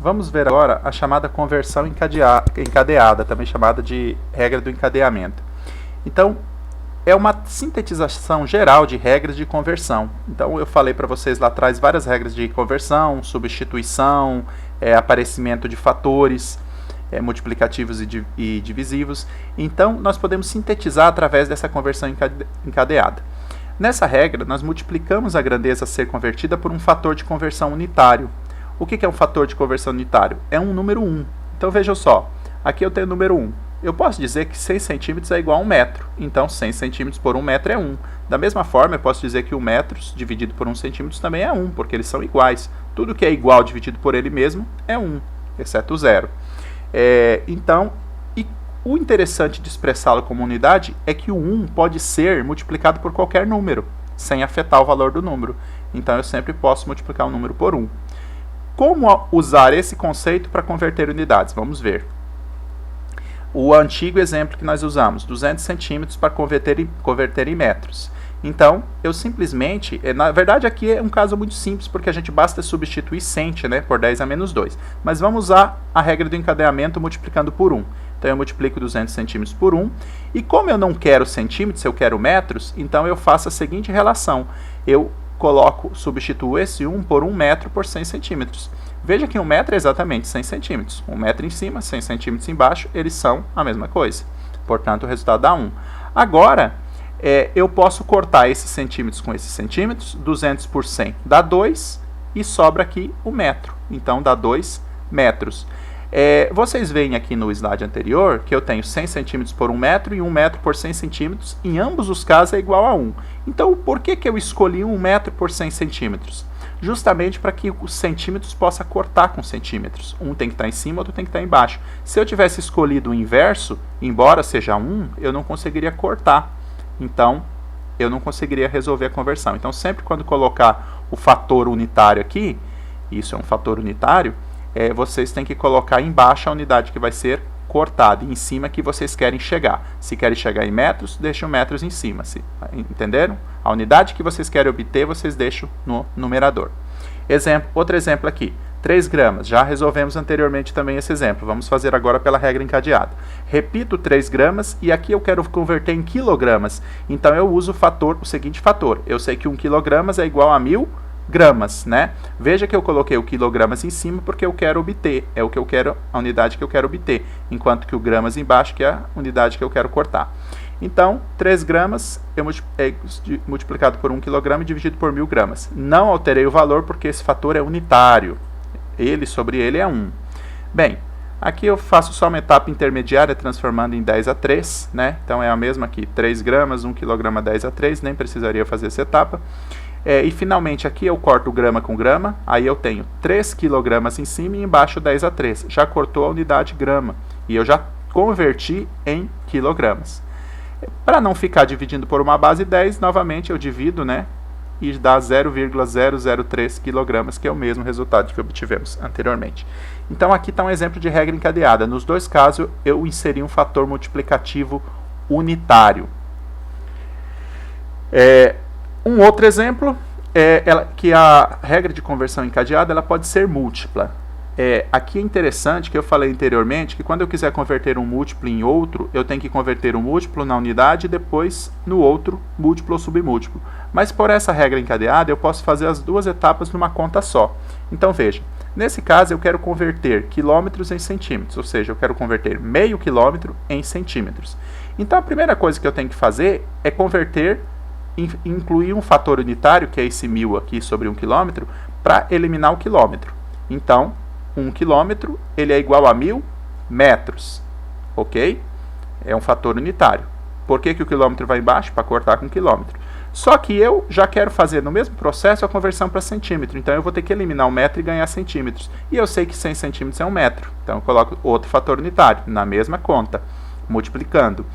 Vamos ver agora a chamada conversão encadeada, também chamada de regra do encadeamento. Então, é uma sintetização geral de regras de conversão. Então, eu falei para vocês lá atrás várias regras de conversão, substituição, aparecimento de fatores multiplicativos e divisivos. Então, nós podemos sintetizar através dessa conversão encadeada. Nessa regra, nós multiplicamos a grandeza a ser convertida por um fator de conversão unitário. O que é um fator de conversão unitário? É um número 1. Então vejam só, aqui eu tenho o número 1. Eu posso dizer que 100 centímetros é igual a 1 metro. Então 100 centímetros por 1 metro é 1. Da mesma forma, eu posso dizer que 1 metro dividido por 1 centímetro também é 1, porque eles são iguais. Tudo que é igual dividido por ele mesmo é 1, exceto o 0. Então, o interessante de expressá-lo como unidade é que o 1 pode ser multiplicado por qualquer número, sem afetar o valor do número. Então eu sempre posso multiplicar um número por 1. Como usar esse conceito para converter unidades? Vamos ver. O antigo exemplo que nós usamos, 200 centímetros para converter em metros. Então, eu simplesmente, na verdade aqui é um caso muito simples, porque a gente basta substituir cent, né, por 10 a menos 2. Mas vamos usar a regra do encadeamento multiplicando por 1. Então eu multiplico 200 centímetros por 1. E como eu não quero centímetros, eu quero metros, então eu faço a seguinte relação. Eu substituo esse 1 por 1 metro por 100 centímetros. Veja que 1 metro é exatamente 100 centímetros. 1 metro em cima, 100 centímetros embaixo, eles são a mesma coisa. Portanto, o resultado dá 1. Agora, eu posso cortar esses centímetros com esses centímetros. 200 por 100 dá 2 e sobra aqui o metro. Então, dá 2 metros. Vocês veem aqui no slide anterior que eu tenho 100 centímetros por 1 metro e 1 metro por 100 centímetros. Em ambos os casos é igual a 1. Então, por que eu escolhi 1 metro por 100 centímetros? Justamente para que os centímetros possa cortar com centímetros. Um tem que estar em cima, outro tem que estar embaixo. Se eu tivesse escolhido o inverso, embora seja 1, eu não conseguiria cortar. Então, eu não conseguiria resolver a conversão. Então, sempre quando colocar o fator unitário aqui, isso é um fator unitário, vocês têm que colocar embaixo a unidade que vai ser cortada e em cima que vocês querem chegar. Se querem chegar em metros, deixam metros em cima. Entenderam? A unidade que vocês querem obter, vocês deixam no numerador. Outro exemplo aqui. 3 gramas. Já resolvemos anteriormente também esse exemplo. Vamos fazer agora pela regra encadeada. Repito 3 gramas e aqui eu quero converter em quilogramas. Então eu uso o seguinte fator. Eu sei que 1 quilogramas é igual a 1000 gramas, né? Veja que eu coloquei o quilogramas em cima porque eu quero obter, a unidade que eu quero obter, enquanto que o gramas embaixo que é a unidade que eu quero cortar. Então, 3 gramas é multiplicado por 1 quilograma e dividido por 1000 gramas. Não alterei o valor porque esse fator é unitário. Ele sobre ele é 1. Bem, aqui eu faço só uma etapa intermediária transformando em 10 a 3, né? Então é a mesma aqui, 3 gramas, 1 quilograma 10 a 3, nem precisaria fazer essa etapa. E finalmente aqui eu corto grama com grama, aí eu tenho 3 quilogramas em cima e embaixo 10 a 3. Já cortou a unidade grama e eu já converti em quilogramas. Para não ficar dividindo por uma base 10, novamente eu divido, né? E dá 0,003 quilogramas, que é o mesmo resultado que obtivemos anteriormente. Então aqui está um exemplo de regra encadeada. Nos dois casos eu inseri um fator multiplicativo unitário. Um outro exemplo é que a regra de conversão encadeada ela pode ser múltipla. Aqui é interessante que eu falei anteriormente que quando eu quiser converter um múltiplo em outro, eu tenho que converter um múltiplo na unidade e depois no outro múltiplo ou submúltiplo. Mas por essa regra encadeada eu posso fazer as duas etapas numa conta só. Então veja, nesse caso eu quero converter quilômetros em centímetros, ou seja, eu quero converter meio quilômetro em centímetros. Então a primeira coisa que eu tenho que fazer é incluir um fator unitário, que é esse 1000 aqui sobre 1 quilômetro, para eliminar o quilômetro. Então, 1 quilômetro ele é igual a 1000 metros, ok? É um fator unitário. Por que o quilômetro vai embaixo? Para cortar com quilômetro. Só que eu já quero fazer no mesmo processo a conversão para centímetro, então eu vou ter que eliminar o metro e ganhar centímetros. E eu sei que 100 centímetros é 1 metro, então eu coloco outro fator unitário, na mesma conta, multiplicando.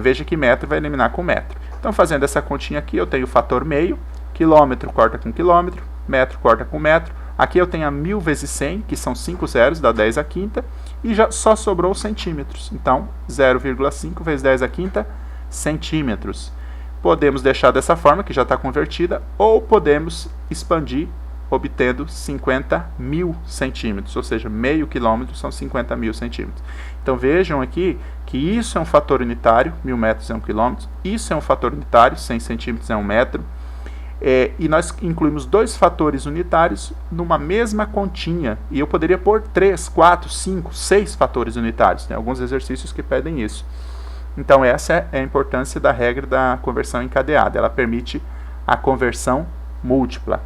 Veja que metro vai eliminar com metro. Então, fazendo essa continha aqui, eu tenho o fator meio, quilômetro corta com quilômetro, metro corta com metro. Aqui eu tenho a 1000 vezes 100, que são 5 zeros, dá 10 a quinta, e já só sobrou centímetros. Então, 0,5 vezes 10 a quinta centímetros. Podemos deixar dessa forma, que já está convertida, ou podemos expandir obtendo 50.000 centímetros, ou seja, meio quilômetro são 50.000 centímetros. Então vejam aqui que isso é um fator unitário, 1.000 metros é 1 quilômetro, isso é um fator unitário, 100 centímetros é 1 metro, e nós incluímos dois fatores unitários numa mesma continha, e eu poderia pôr 3, 4, 5, 6 fatores unitários, tem alguns exercícios que pedem isso. Então essa é a importância da regra da conversão encadeada, ela permite a conversão múltipla.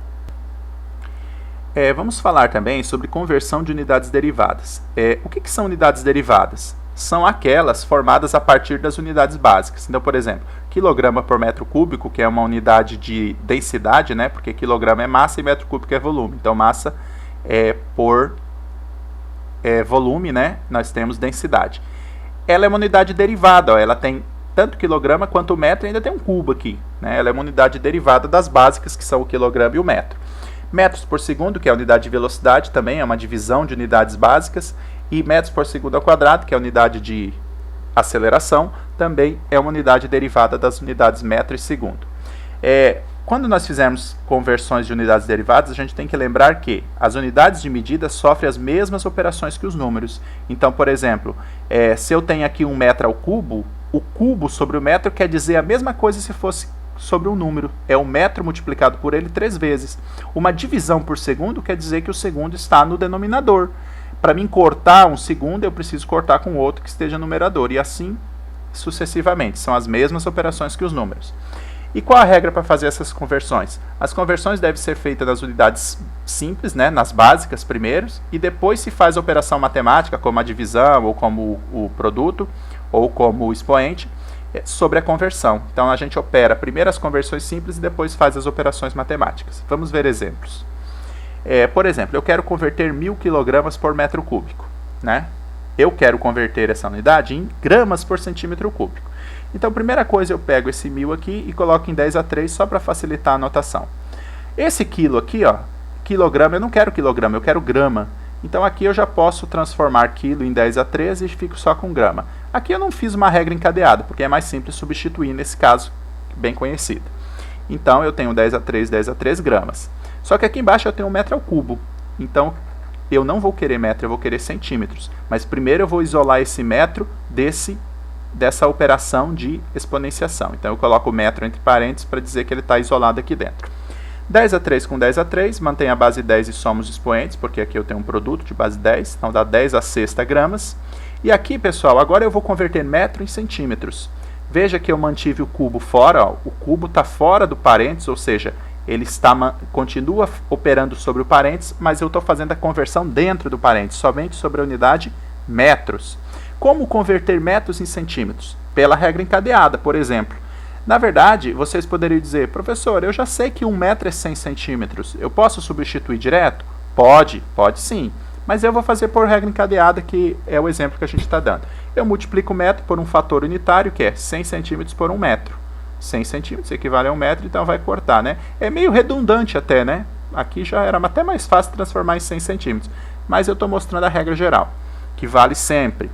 Vamos falar também sobre conversão de unidades derivadas. O que são unidades derivadas? São aquelas formadas a partir das unidades básicas. Então, por exemplo, quilograma por metro cúbico, que é uma unidade de densidade, né? Porque quilograma é massa e metro cúbico é volume. Então, massa por volume, né? Nós temos densidade. Ela é uma unidade derivada, ó, ela tem tanto quilograma quanto o metro, e ainda tem um cubo aqui, né? Ela é uma unidade derivada das básicas, que são o quilograma e o metro. Metros por segundo, que é a unidade de velocidade, também é uma divisão de unidades básicas, e metros por segundo ao quadrado, que é a unidade de aceleração, também é uma unidade derivada das unidades metro e segundo. Quando nós fizermos conversões de unidades derivadas, a gente tem que lembrar que as unidades de medida sofrem as mesmas operações que os números. Então, por exemplo, se eu tenho aqui 1 metro ao cubo, o cubo sobre o metro quer dizer a mesma coisa se fosse sobre um número. É o metro multiplicado por ele 3 vezes. Uma divisão por segundo quer dizer que o segundo está no denominador. Para mim cortar um segundo, eu preciso cortar com outro que esteja no numerador. E assim sucessivamente. São as mesmas operações que os números. E qual a regra para fazer essas conversões? As conversões devem ser feitas nas unidades simples, né, nas básicas primeiros, e depois se faz a operação matemática, como a divisão, ou como o produto, ou como o expoente, sobre a conversão. Então a gente opera primeiro as conversões simples e depois faz as operações matemáticas. Vamos ver exemplos. Por exemplo, eu quero converter 1.000 kg por metro cúbico, né? Eu quero converter essa unidade em gramas por centímetro cúbico. Então, primeira coisa, eu pego esse 1.000 aqui e coloco em 10 a 3 só para facilitar a anotação. Esse quilo aqui, ó, quilograma, eu não quero quilograma, eu quero grama. Então aqui eu já posso transformar quilo em 10 a 13 e fico só com grama. Aqui eu não fiz uma regra encadeada, porque é mais simples substituir nesse caso, bem conhecido. Então eu tenho 10 a 3 gramas. Só que aqui embaixo eu tenho 1 metro ao cubo. Então eu não vou querer metro, eu vou querer centímetros. Mas primeiro eu vou isolar esse metro dessa operação de exponenciação. Então eu coloco o metro entre parênteses para dizer que ele está isolado aqui dentro. 10 a 3 com 10 a 3, mantém a base 10 e soma os expoentes, porque aqui eu tenho um produto de base 10, então dá 10 a sexta gramas. E aqui, pessoal, agora eu vou converter metro em centímetros. Veja que eu mantive o cubo fora, ó, o cubo está fora do parênteses, ou seja, ele continua operando sobre o parênteses, mas eu estou fazendo a conversão dentro do parênteses, somente sobre a unidade metros. Como converter metros em centímetros? Pela regra encadeada, por exemplo. Na verdade, vocês poderiam dizer, professor, eu já sei que 1 metro é 100 centímetros, eu posso substituir direto? Pode sim, mas eu vou fazer por regra encadeada, que é o exemplo que a gente está dando. Eu multiplico o metro por um fator unitário, que é 100 centímetros por 1 metro. 100 centímetros equivale a 1 metro, então vai cortar, né? É meio redundante até, né? Aqui já era até mais fácil transformar em 100 centímetros, mas eu estou mostrando a regra geral, que vale sempre.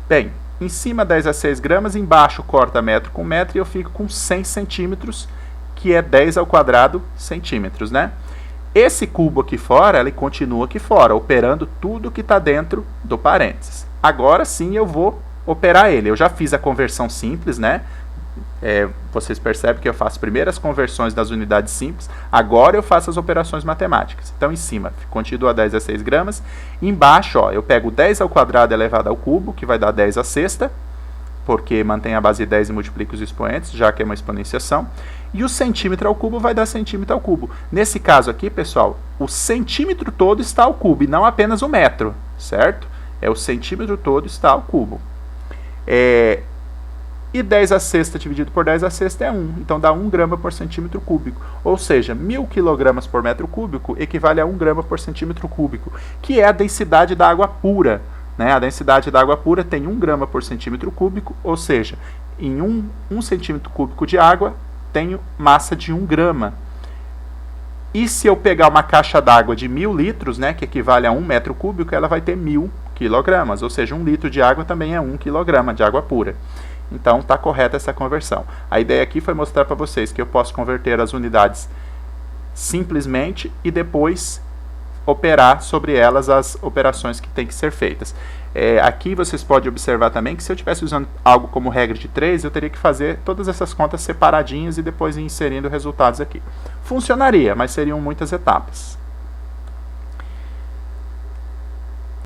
Bem, em cima 10 a 6 gramas, embaixo corta metro com metro e eu fico com 100 centímetros, que é 10 ao quadrado centímetros, né? Esse cubo aqui fora, ele continua aqui fora, operando tudo que está dentro do parênteses. Agora sim eu vou operar ele. Eu já fiz a conversão simples, né? Vocês percebem que eu faço primeiro as conversões das unidades simples, agora eu faço as operações matemáticas. Então, em cima, continua 10 a 6 gramas. Embaixo, ó, eu pego 10 ao quadrado elevado ao cubo, que vai dar 10 a sexta, porque mantém a base 10 e multiplica os expoentes, já que é uma exponenciação. E o centímetro ao cubo vai dar centímetro ao cubo. Nesse caso aqui, pessoal, o centímetro todo está ao cubo, e não apenas o metro, certo? O centímetro todo está ao cubo. E 10 a sexta dividido por 10 a sexta é 1. Então dá 1 grama por centímetro cúbico. Ou seja, 1.000 kg por metro cúbico equivale a 1 grama por centímetro cúbico, que é a densidade da água pura, né? A densidade da água pura tem 1 grama por centímetro cúbico, ou seja, em 1 centímetro cúbico de água tenho massa de 1 grama. E se eu pegar uma caixa d'água de 1.000 litros, né, que equivale a 1 metro cúbico, ela vai ter 1.000 quilogramas. Ou seja, 1 litro de água também é 1 quilograma de água pura. Então, está correta essa conversão. A ideia aqui foi mostrar para vocês que eu posso converter as unidades simplesmente e depois operar sobre elas as operações que têm que ser feitas. Aqui vocês podem observar também que se eu estivesse usando algo como regra de 3, eu teria que fazer todas essas contas separadinhas e depois ir inserindo resultados aqui. Funcionaria, mas seriam muitas etapas.